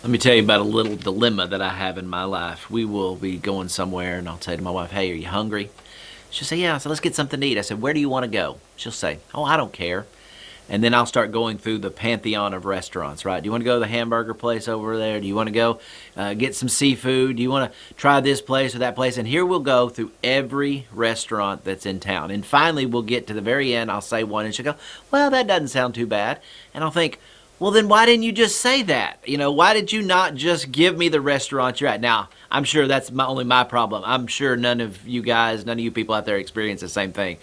Let me tell you about a little dilemma that I have in my life. We will be going somewhere, and I'll say to my wife, "Hey, are you hungry?" She'll say, "Yeah." I said, "Let's get something to eat." I said, "Where do you want to go?" She'll say, "Oh, I don't care." And then I'll start going through the pantheon of restaurants, right? Do you want to go to the hamburger place over there? Do you want to go get some seafood? Do you want to try this place or that place? And here we'll go through every restaurant that's in town. And finally, we'll get to the very end. I'll say one, and she'll go, "Well, that doesn't sound too bad." And I'll think, well, then why didn't you just say that? Why did you not just give me the restaurant you're at? Now, I'm sure that's only my problem. I'm sure none of you guys, none of you people out there experience the same thing.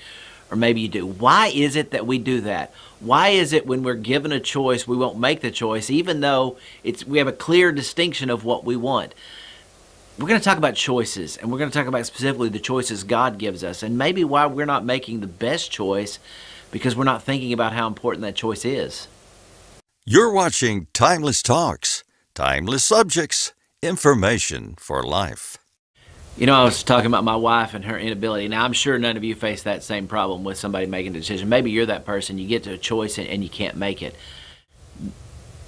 Or maybe you do. Why is it that we do that? Why is it when we're given a choice, we won't make the choice, even though we have a clear distinction of what we want? We're going to talk about choices, and we're going to talk about specifically the choices God gives us, and maybe why we're not making the best choice because we're not thinking about how important that choice is. You're watching Timeless Talks, timeless subjects, information for life. I was talking about my wife and her inability. Now, I'm sure none of you face that same problem with somebody making a decision. Maybe you're that person. You get to a choice and you can't make it.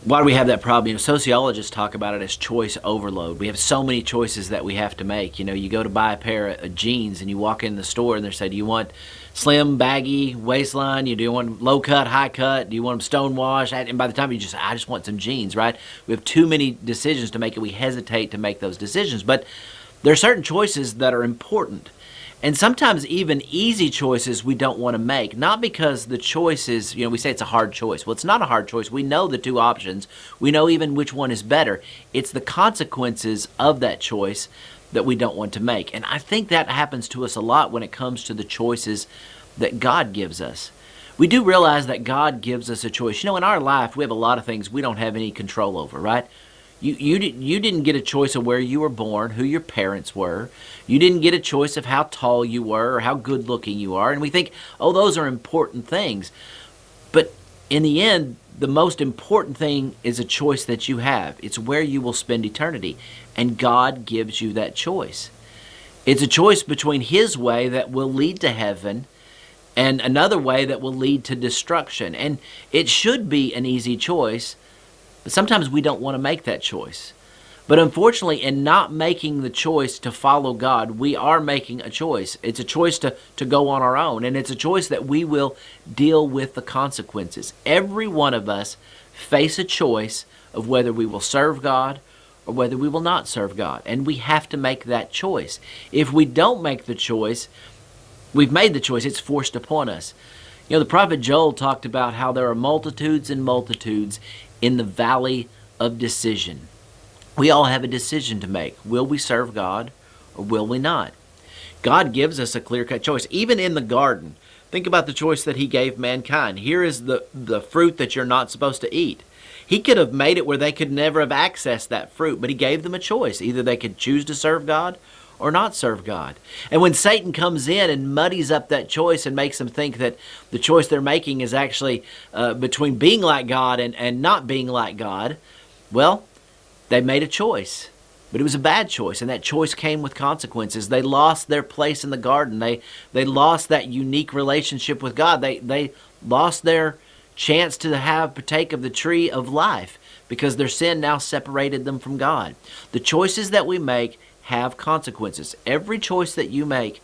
Why do we have that problem? Sociologists talk about it as choice overload. We have so many choices that we have to make. You go to buy a pair of jeans and you walk in the store and they say, "Do you want slim, baggy, waistline? Do you want low cut, high cut? Do you want them stone wash?" And by the time I just want some jeans, right? We have too many decisions to make and we hesitate to make those decisions. But there are certain choices that are important. And sometimes even easy choices we don't want to make. Not because the choice is, we say it's a hard choice. Well, it's not a hard choice. We know the two options. We know even which one is better. It's the consequences of that choice that we don't want to make. And I think that happens to us a lot when it comes to the choices that God gives us. We do realize that God gives us a choice. In our life, we have a lot of things we don't have any control over, right? You didn't get a choice of where you were born, who your parents were. You didn't get a choice of how tall you were or how good looking you are. And we think, oh, those are important things. But in the end, the most important thing is a choice that you have. It's where you will spend eternity. And God gives you that choice. It's a choice between His way that will lead to heaven and another way that will lead to destruction. And it should be an easy choice. But sometimes we don't want to make that choice. But unfortunately, in not making the choice to follow God, we are making a choice. It's a choice to go on our own. And it's a choice that we will deal with the consequences. Every one of us face a choice of whether we will serve God or whether we will not serve God. And we have to make that choice. If we don't make the choice, we've made the choice. It's forced upon us. The prophet Joel talked about how there are multitudes and multitudes in the valley of decision. We all have a decision to make. Will we serve God or will we not? God gives us a clear-cut choice. Even in the garden, think about the choice that He gave mankind. Here is the fruit that you're not supposed to eat. He could have made it where they could never have accessed that fruit, but He gave them a choice. Either they could choose to serve God or not serve God. And when Satan comes in and muddies up that choice and makes them think that the choice they're making is actually between being like God and not being like God, well, they made a choice. But it was a bad choice, and that choice came with consequences. They lost their place in the garden. They lost that unique relationship with God. They lost their chance to partake of the tree of life because their sin now separated them from God. The choices that we make have consequences. Every choice that you make,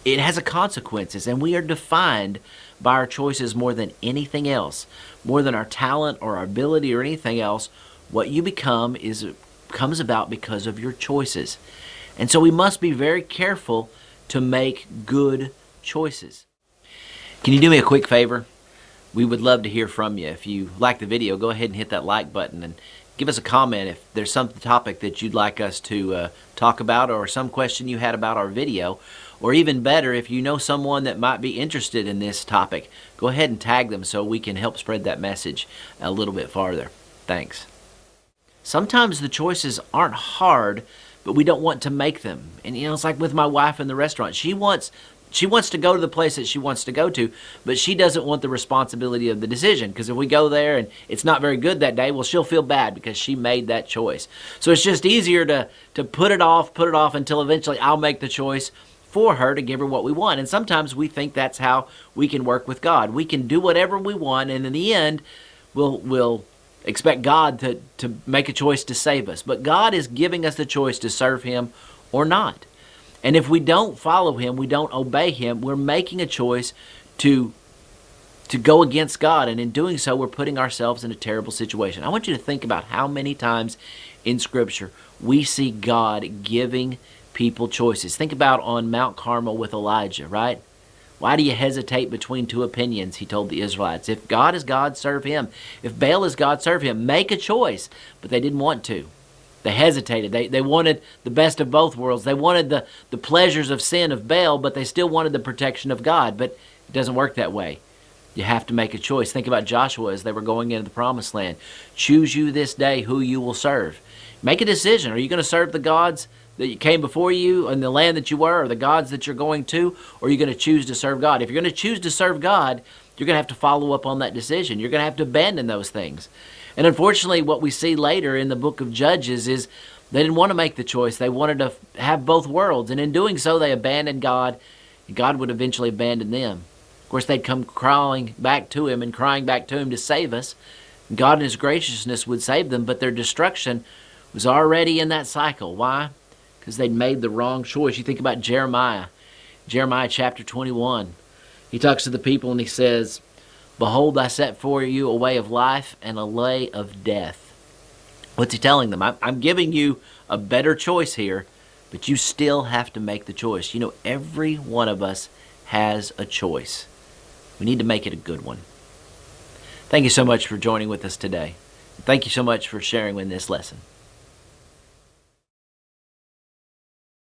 it has a consequences, and we are defined by our choices more than anything else, more than our talent or our ability or anything else. What you become comes about because of your choices. And so we must be very careful to make good choices. Can you do me a quick favor? We would love to hear from you. If you like the video, go ahead and hit that like button and give us a comment if there's some topic that you'd like us to talk about, or some question you had about our video. Or even better, if you know someone that might be interested in this topic, go ahead and tag them so we can help spread that message a little bit farther. Thanks. Sometimes the choices aren't hard, but we don't want to make them. And it's like with my wife in the restaurant. She wants to go to the place that she wants to go to, but she doesn't want the responsibility of the decision, because if we go there and it's not very good that day, well, she'll feel bad because she made that choice. So it's just easier to put it off until eventually I'll make the choice for her to give her what we want. And sometimes we think that's how we can work with God. We can do whatever we want, and in the end, we'll expect God to make a choice to save us. But God is giving us the choice to serve Him or not. And if we don't follow Him, we don't obey Him, we're making a choice to go against God. And in doing so, we're putting ourselves in a terrible situation. I want you to think about how many times in Scripture we see God giving people choices. Think about on Mount Carmel with Elijah, right? Why do you hesitate between two opinions, he told the Israelites. If God is God, serve Him. If Baal is God, serve Him. Make a choice. But they didn't want to. They hesitated. They wanted the best of both worlds. They wanted the pleasures of sin of Baal, but they still wanted the protection of God. But it doesn't work that way. You have to make a choice. Think about Joshua as they were going into the promised land. Choose you this day who you will serve. Make a decision. Are you going to serve the gods that came before you in the land that you were, or the gods that you're going to, or are you going to choose to serve God? If you're going to choose to serve God, you're going to have to follow up on that decision. You're going to have to abandon those things. And unfortunately, what we see later in the book of Judges is they didn't want to make the choice. They wanted to have both worlds. And in doing so, they abandoned God, and God would eventually abandon them. Of course, they'd come crawling back to Him and crying back to Him to save us. God in His graciousness would save them, but their destruction was already in that cycle. Why? Because they'd made the wrong choice. You think about Jeremiah chapter 21. He talks to the people and he says, "Behold, I set for you a way of life and a way of death." What's he telling them? I'm giving you a better choice here, but you still have to make the choice. You know, every one of us has a choice. We need to make it a good one. Thank you so much for joining with us today. Thank you so much for sharing in this lesson.